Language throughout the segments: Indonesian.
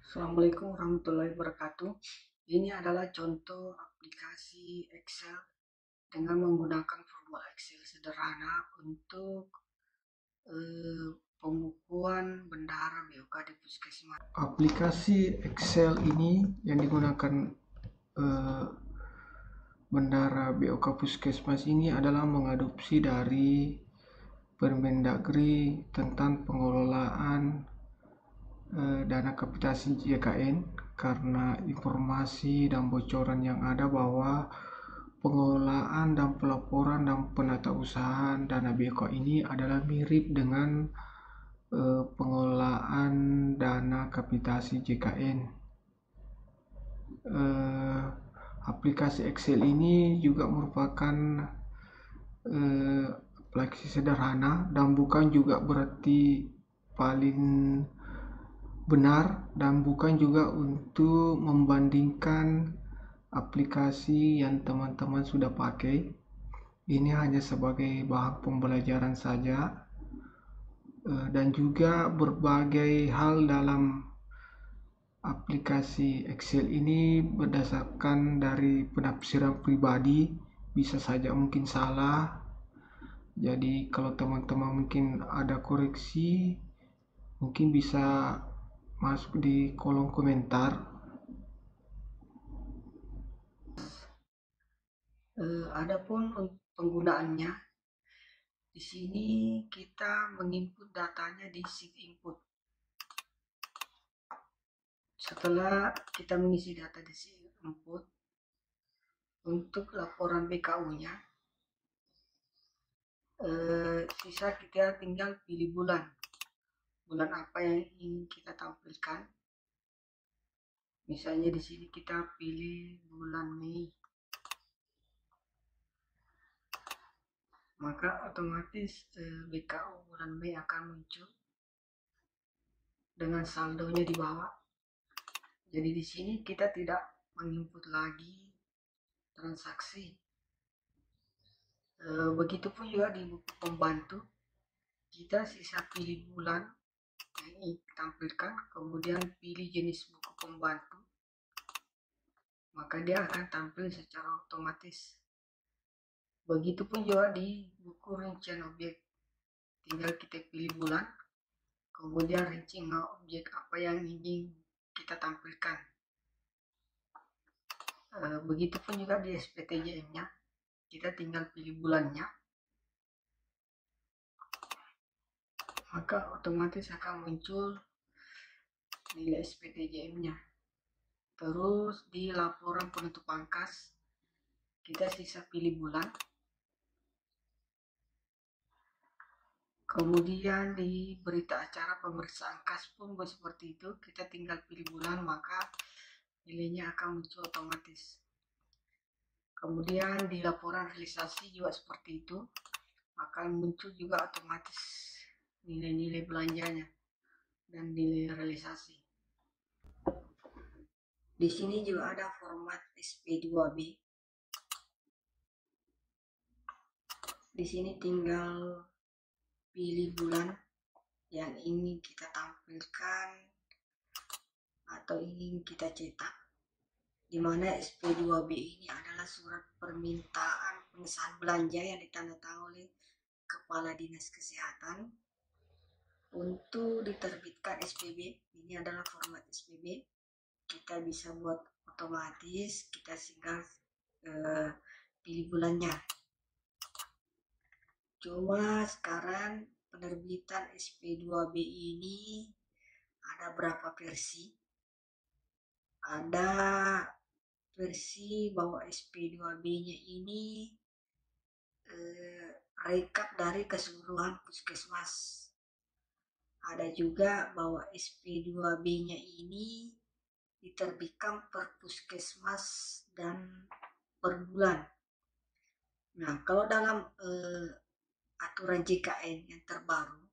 Assalamualaikum warahmatullahi wabarakatuh. Ini adalah contoh aplikasi Excel dengan menggunakan formula Excel sederhana untuk pembukuan bendahara BOK di Puskesmas. Aplikasi Excel ini yang digunakan eh, bendahara BOK Puskesmas ini adalah mengadopsi dari Permendagri tentang pengelolaan dana kapitasi JKN, karena informasi dan bocoran yang ada bahwa pengelolaan dan pelaporan dan penatausahaan dana BK ini adalah mirip dengan pengelolaan dana kapitasi JKN. Aplikasi Excel ini juga merupakan aplikasi sederhana dan bukan juga berarti paling benar, dan bukan juga untuk membandingkan aplikasi yang teman-teman sudah pakai. Ini hanya sebagai bahan pembelajaran saja, dan juga berbagai hal dalam aplikasi Excel ini berdasarkan dari penafsiran pribadi, bisa saja mungkin salah. Jadi kalau teman-teman mungkin ada koreksi, mungkin bisa masuk di kolom komentar. Adapun penggunaannya, di sini kita menginput datanya di sheet input. Setelah kita mengisi data di sheet input, untuk laporan BKU-nya, sisa kita tinggal pilih bulan apa yang ingin kita tampilkan. Misalnya di sini kita pilih bulan Mei, maka otomatis BKU bulan Mei akan muncul dengan saldonya di bawah. Jadi di sini kita tidak menginput lagi transaksi. Begitupun juga di buku pembantu, kita sisa pilih bulan yang ingin tampilkan, kemudian pilih jenis buku pembantu, maka dia akan tampil secara otomatis. Begitupun juga di buku rincian objek, tinggal kita pilih bulan, kemudian rincian objek apa yang ingin kita tampilkan. Begitupun juga di SPTJM-nya, kita tinggal pilih bulannya, maka otomatis akan muncul nilai SPTJM-nya. Terus di laporan penutup pangkas, kita sisa pilih bulan. Kemudian di berita acara pemeriksaan kas pun seperti itu, kita tinggal pilih bulan, maka nilainya akan muncul otomatis. Kemudian di laporan realisasi juga seperti itu, akan muncul juga otomatis nilai-nilai belanjanya dan nilai realisasi. Di sini juga ada format SP2B. Di sini tinggal pilih bulan yang ingin kita tampilkan atau ingin kita cetak, di mana SP2B ini adalah surat permintaan pengesahan belanja yang ditandatangani oleh Kepala Dinas Kesehatan untuk diterbitkan SPB. Ini adalah format SPB. Kita bisa buat otomatis, kita tinggal pilih bulannya. Cuma sekarang penerbitan SP2B ini ada berapa versi? Ada versi bahwa SP2B-nya ini rekap dari keseluruhan puskesmas. Ada juga bahwa SP2B-nya ini diterbitkan per puskesmas dan per bulan. Nah, kalau dalam aturan JKN yang terbaru,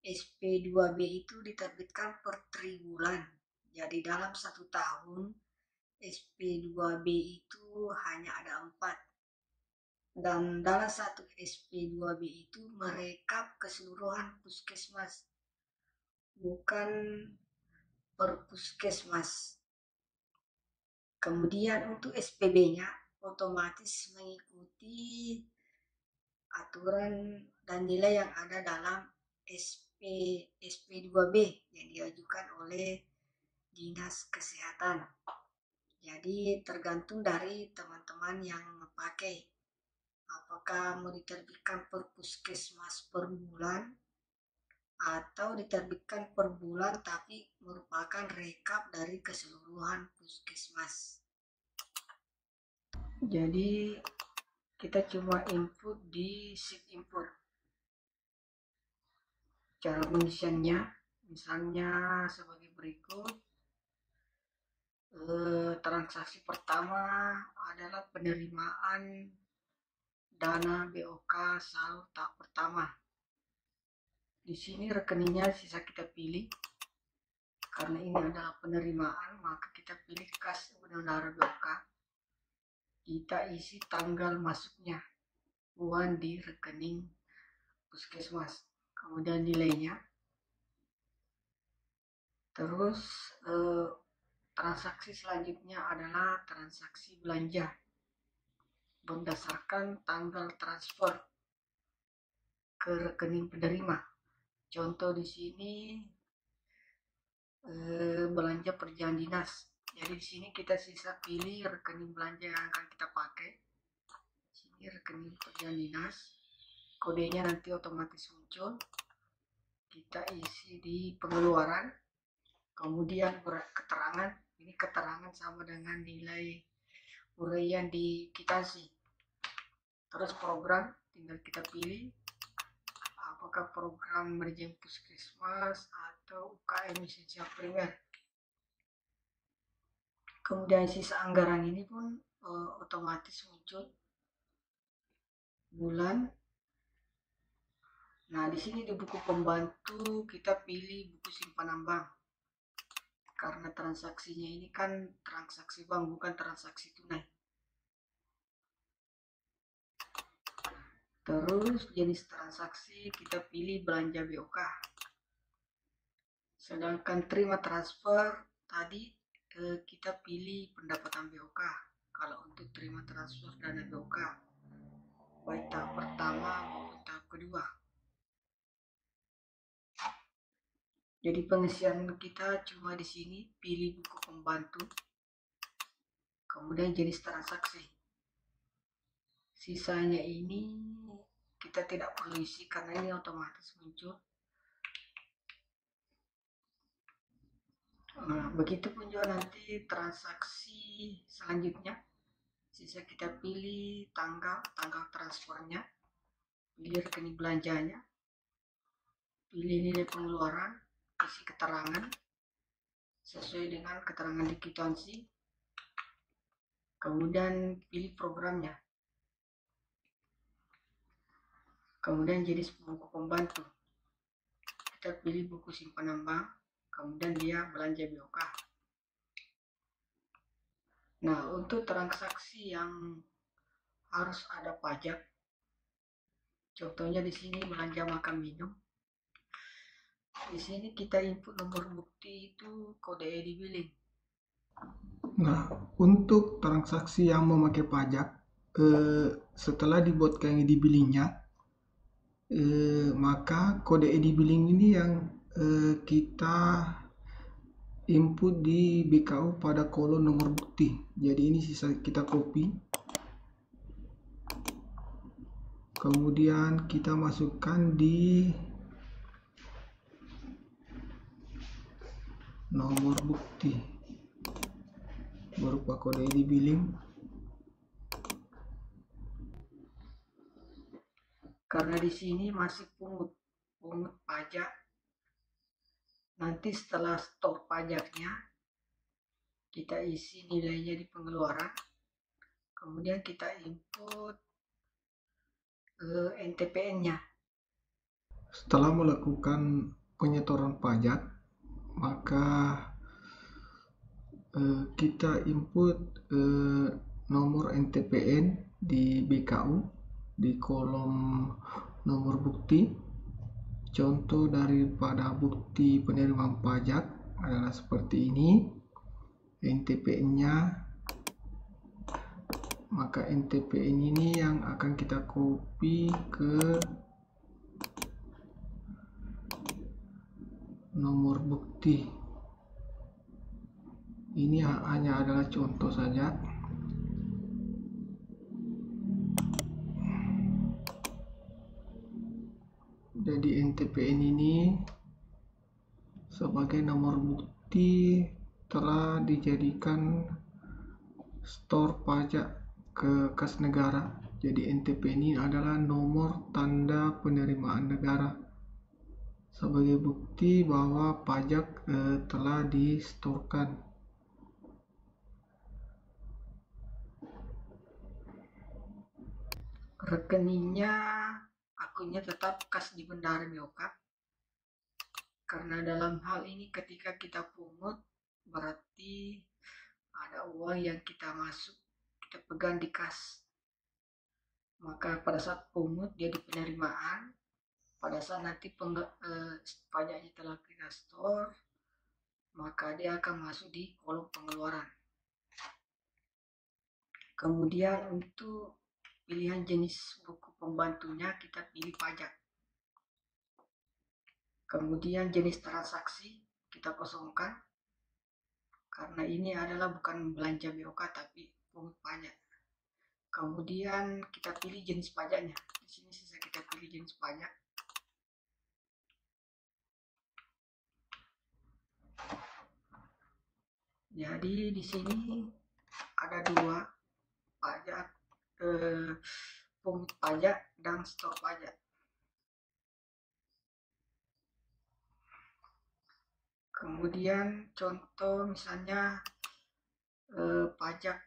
SP2B itu diterbitkan per triwulan. Jadi dalam 1 tahun SP2B itu hanya ada 4. Dan dalam satu SP2B itu merekap keseluruhan puskesmas, bukan per puskesmas. Kemudian untuk SPB-nya otomatis mengikuti aturan dan nilai yang ada dalam SP2B yang diajukan oleh Dinas Kesehatan. Jadi tergantung dari teman-teman yang memakai. Apakah mau diterbitkan per puskesmas per bulan atau diterbitkan per bulan tapi merupakan rekap dari keseluruhan puskesmas. Jadi kita cuma input di sheet input. Cara pengisiannya misalnya sebagai berikut. Transaksi pertama adalah penerimaan dana BOK saldo tahap pertama. Di sini rekeningnya sisa kita pilih. Karena ini adalah penerimaan, maka kita pilih kas bendahara BOK. Kita isi tanggal masuknya uang di rekening puskesmas. Kemudian nilainya. Terus transaksi selanjutnya adalah transaksi belanja berdasarkan tanggal transfer ke rekening penerima. Contoh di sini belanja perjalanan dinas. Jadi di sini kita sisa pilih rekening belanja yang akan kita pakai. Di sini rekening perjalanan dinas. Kodenya nanti otomatis muncul. Kita isi di pengeluaran. Kemudian keterangan. Ini keterangan sama dengan nilai uraian di kitansi. Terus program tinggal kita pilih apakah program manajemen puskesmas atau UKM esensial primer. Kemudian sisa anggaran ini pun otomatis muncul bulan. Nah, di sini di buku pembantu kita pilih buku simpanan bank. Karena transaksinya ini kan transaksi bank, bukan transaksi tunai. Terus jenis transaksi kita pilih belanja BOK. Sedangkan terima transfer tadi kita pilih pendapatan BOK. Kalau untuk terima transfer dana BOK, baik tahap pertama maupun tahap kedua. Jadi pengisian kita cuma di sini pilih buku pembantu, kemudian jenis transaksi. Sisanya ini kita tidak perlu isi karena ini otomatis muncul. Nah, begitupun juga nanti transaksi selanjutnya. Sisa kita pilih tanggal transfernya, pilih rekening belanjanya, pilih nilai pengeluaran, isi keterangan sesuai dengan keterangan di kwitansi, kemudian pilih programnya, kemudian jenis buku pembantu, kita pilih buku simpanan bank, kemudian dia belanja BOK. Nah, untuk transaksi yang harus ada pajak, contohnya di sini belanja makan minum. Di sini kita input nomor bukti itu kode e-billing. Nah, untuk transaksi yang memakai pajak, setelah dibuatkan e-billingnya, maka kode e-billing ini yang kita input di BKU pada kolom nomor bukti. Jadi ini sisa kita copy. Kemudian kita masukkan di nomor bukti berupa kode e-billing. Karena di sini masih pungut pajak. Nanti setelah stok pajaknya kita isi nilainya di pengeluaran. Kemudian kita input NTPN-nya. Setelah melakukan penyetoran pajak, maka kita input nomor NTPN di BKU di kolom nomor bukti. Contoh daripada bukti penerimaan pajak adalah seperti ini NTPN-nya. Maka NTPN ini yang akan kita copy ke nomor bukti. Ini hanya adalah contoh saja. Jadi NTPN ini sebagai nomor bukti telah dijadikan store pajak ke kas negara. Jadi NTP ini adalah nomor tanda penerimaan negara sebagai bukti bahwa pajak telah disetorkan. Rekeningnya, akunnya tetap kas di Bendahara BOK, karena dalam hal ini ketika kita pungut berarti ada uang yang kita pegang di kas. Maka pada saat pungut dia di penerimaan, pada saat nanti pajaknya telah kita store, maka dia akan masuk di kolom pengeluaran. Kemudian untuk pilihan jenis buku pembantunya kita pilih pajak. Kemudian jenis transaksi kita kosongkan, karena ini adalah bukan belanja BOK tapi pungut pajak. Kemudian kita pilih jenis pajaknya. Di sini sisa kita pilih jenis pajak. Jadi di sini ada dua, pajak pungut pajak dan stor pajak. Kemudian contoh misalnya pajak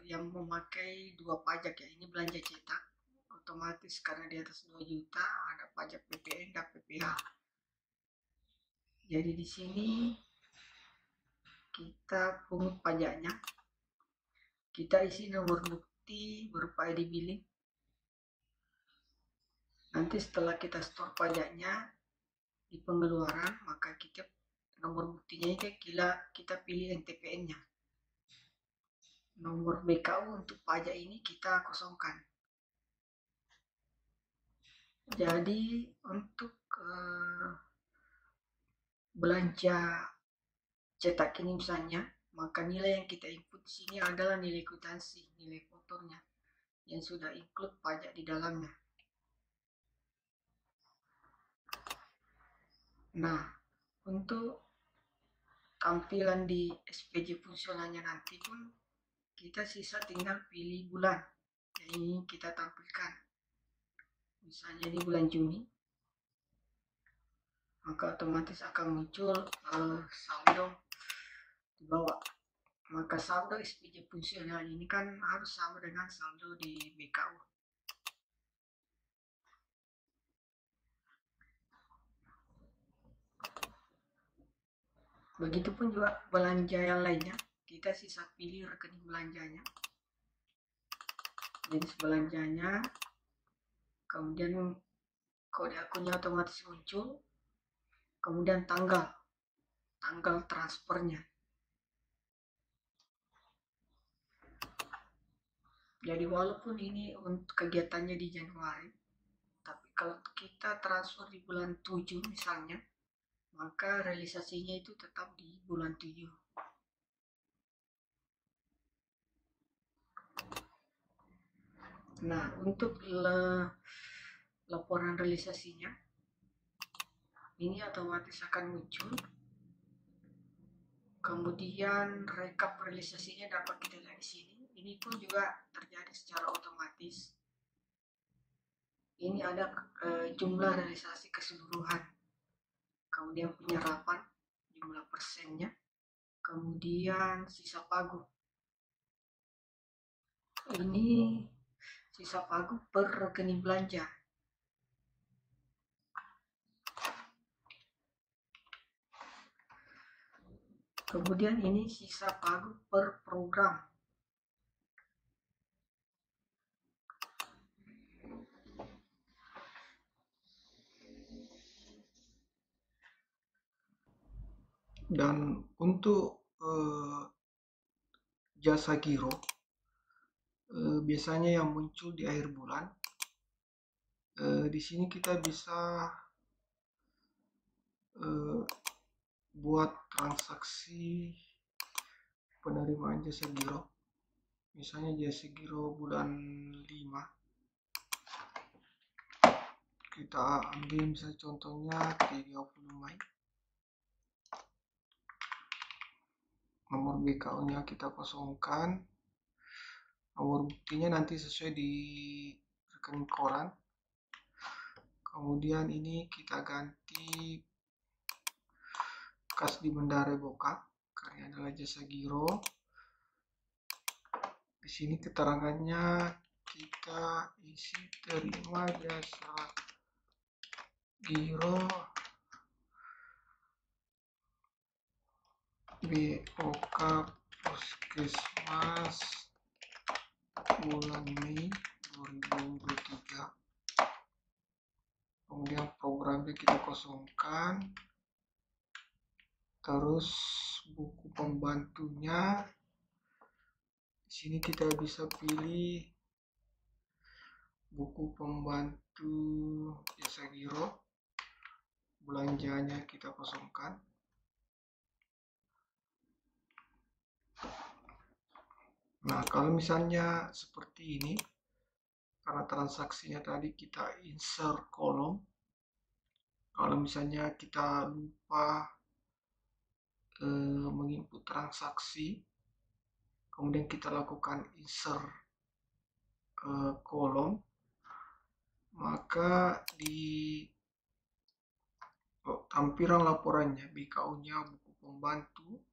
yang memakai dua pajak ya, ini belanja cetak, otomatis karena di atas 2 juta ada pajak PPN dan PPH. Jadi di sini kita pungut pajaknya, kita isi nomor bukti berupa ID billing. Nanti setelah kita store pajaknya di pengeluaran, maka kita nomor buktinya itu kita pilih NTPN-nya. Nomor BKU untuk pajak ini kita kosongkan. Jadi untuk belanja cetak ini misalnya, maka nilai yang kita input di sini adalah nilai kwitansi, nilai kotornya yang sudah include pajak di dalamnya. Nah, untuk tampilan di SPJ fungsionalnya nanti pun kita sisa tinggal pilih bulan yang ingin kita tampilkan. Misalnya ini bulan Juni, maka otomatis akan muncul saldo di bawah. Maka saldo SPJ fungsional ini kan harus sama dengan saldo di BKU. Begitupun juga belanja yang lainnya, kita sisa pilih rekening belanjanya, jenis belanjanya, kemudian kode akunnya otomatis muncul, kemudian tanggal transfernya. Jadi walaupun ini untuk kegiatannya di Januari, tapi kalau kita transfer di bulan 7 misalnya, maka realisasinya itu tetap di bulan 7. Nah, untuk laporan realisasinya, ini otomatis akan muncul. Kemudian rekap realisasinya dapat kita lihat di sini. Ini pun juga terjadi secara otomatis. Ini ada jumlah realisasi keseluruhan, kemudian penyerapan, jumlah persennya, kemudian sisa pagu. Ini sisa pagu per rekening belanja. Kemudian ini sisa pagu per program. Dan untuk jasa giro biasanya yang muncul di akhir bulan. Di sini kita bisa buat transaksi penerimaan jasa giro. Misalnya jasa giro bulan 5. Kita ambil misalnya contohnya 30 Mei. Nomor BKU-nya kita kosongkan. Nomor buktinya nanti sesuai di rekening koran. Kemudian ini kita ganti kas di Bendara Boka karena adalah jasa giro. Di sini keterangannya kita isi terima jasa giro BOK Puskesmas bulan Mei 2023. Kemudian programnya kita kosongkan. Terus buku pembantunya. Di sini kita bisa pilih buku pembantu jasa giro. Belanjanya kita kosongkan. Nah, kalau misalnya seperti ini, karena transaksinya tadi kita insert kolom. Kalau misalnya kita lupa menginput transaksi, kemudian kita lakukan insert kolom, maka di tampilan laporannya, BKU-nya buku pembantu,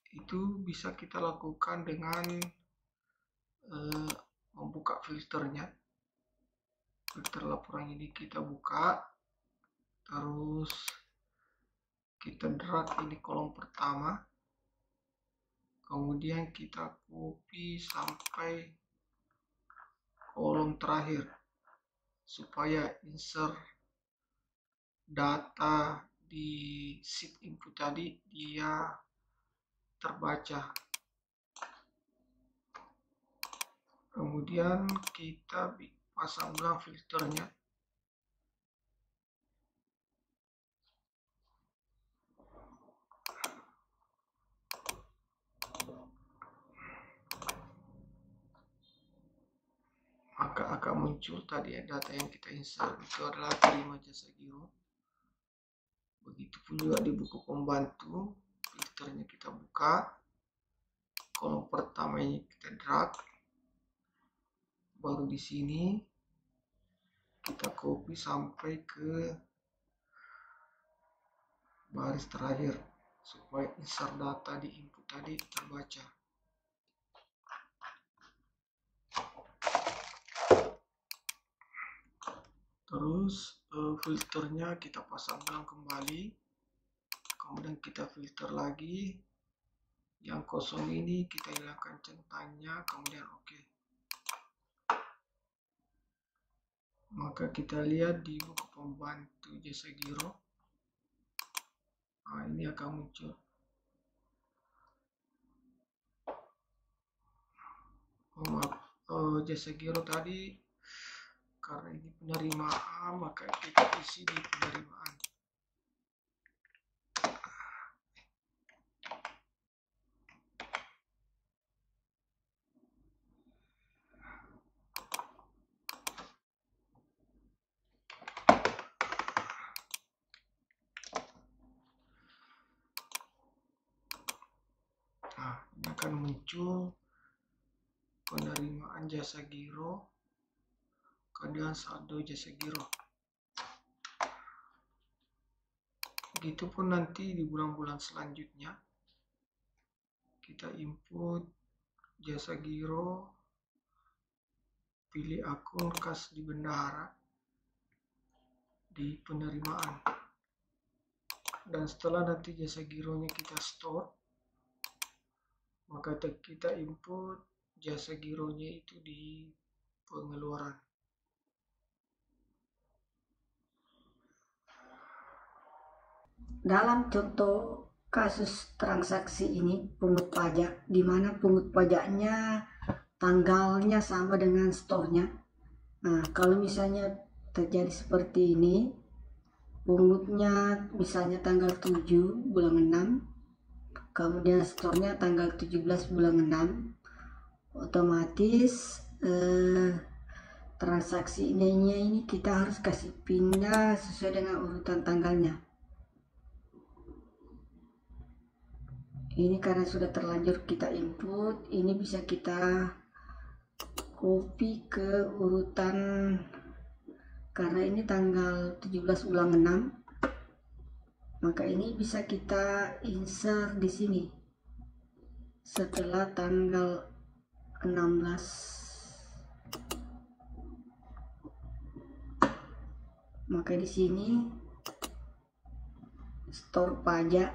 itu bisa kita lakukan dengan membuka filternya. Filter laporan ini kita buka, terus kita drag ini kolom pertama, kemudian kita copy sampai kolom terakhir supaya insert data di sheet input tadi dia terbaca. Kemudian kita pasang ulang filternya. Maka akan muncul tadi data yang kita insert itu adalah terima jasa giro. Begitupun juga di buku pembantu, filternya kita buka, kolom pertama ini kita drag, baru di sini kita copy sampai ke baris terakhir supaya insert data di input tadi terbaca. Terus filternya kita pasang ulang kembali, kemudian kita filter lagi. Yang kosong ini kita hilangkan centangnya, kemudian oke. Maka kita lihat di buku pembantu jasa giro. Nah, ini akan muncul. Jasa giro tadi karena ini penerimaan, maka kita isi di penerimaan. Nah, ini akan muncul penerimaan jasa giro, kemudian saldo jasa giro. Begitupun nanti di bulan-bulan selanjutnya kita input jasa giro, pilih akun kas di bendahara di penerimaan, dan setelah nanti jasa gironya kita store, maka kita input jasa gironya itu di pengeluaran. dalam contoh kasus transaksi ini pungut pajak, di mana pungut pajaknya tanggalnya sama dengan store-nya. Nah, kalau misalnya terjadi seperti ini, pungutnya misalnya tanggal 7 bulan 6, kemudian store-nya tanggal 17 bulan 6, otomatis transaksi ini kita harus kasih pindah sesuai dengan urutan tanggalnya. Ini karena sudah terlanjur kita input, ini bisa kita copy ke urutan, karena ini tanggal 17 bulan 6, maka ini bisa kita insert di sini setelah tanggal 16. Maka di sini store pajak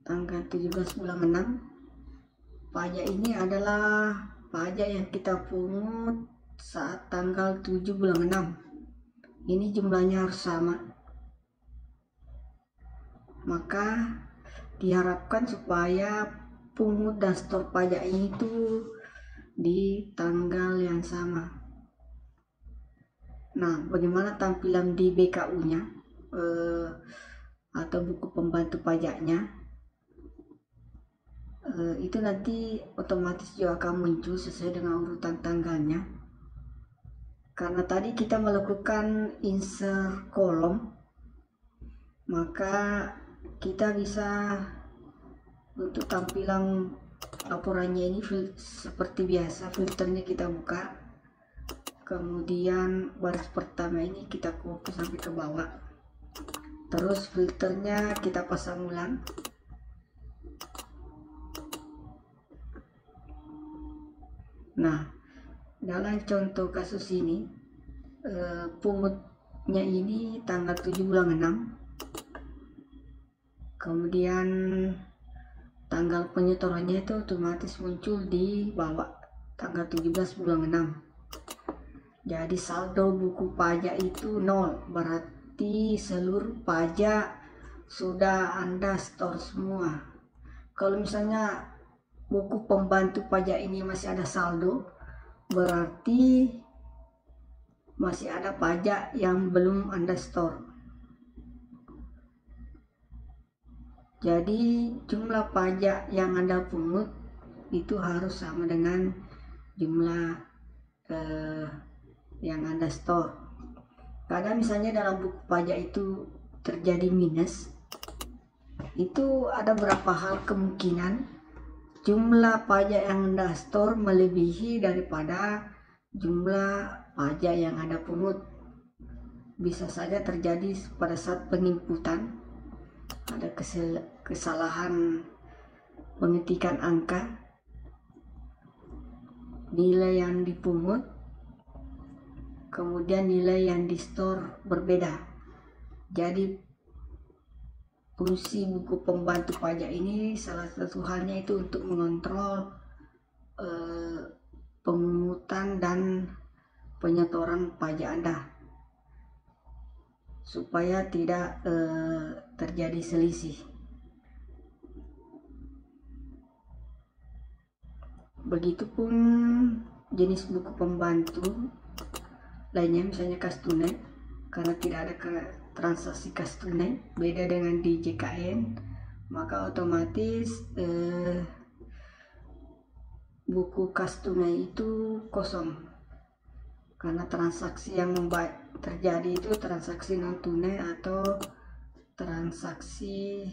tanggal 17 bulan 6. Pajak ini adalah pajak yang kita pungut saat tanggal 7 bulan 6. Ini jumlahnya harus sama. Maka diharapkan supaya pungut dan store pajak ini tuh di tanggal yang sama. Nah, bagaimana tampilan di BKU-nya atau buku pembantu pajaknya? Itu nanti otomatis juga akan muncul sesuai dengan urutan tanggalnya. Karena tadi kita melakukan insert kolom, maka kita bisa untuk tampilan laporannya ini seperti biasa, filternya kita buka, kemudian baris pertama ini kita copy sampai ke bawah, terus filternya kita pasang ulang. Nah, dalam contoh kasus ini pungutnya ini tanggal 7 bulan 6, kemudian tanggal penyetorannya itu otomatis muncul di bawah tanggal 17 bulan 6. Jadi saldo buku pajak itu 0, berarti seluruh pajak sudah Anda store semua. Kalau misalnya buku pembantu pajak ini masih ada saldo, berarti masih ada pajak yang belum Anda store. Jadi jumlah pajak yang Anda pungut itu harus sama dengan jumlah yang Anda store. Kadang misalnya dalam buku pajak itu terjadi minus, itu ada beberapa hal kemungkinan jumlah pajak yang Anda store melebihi daripada jumlah pajak yang Anda pungut. Bisa saja terjadi pada saat penginputan, ada kesalahan pengetikan angka, nilai yang dipungut, kemudian nilai yang di store berbeda. Jadi fungsi buku pembantu pajak ini salah satu halnya itu untuk mengontrol pemungutan dan penyetoran pajak Anda supaya tidak terjadi selisih. Begitupun jenis buku pembantu lainnya, misalnya kas tunai, karena tidak ada transaksi kas tunai, beda dengan di JKN, maka otomatis buku kas tunai itu kosong, karena transaksi yang terjadi itu transaksi non tunai atau transaksi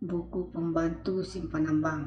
buku pembantu simpanan bank.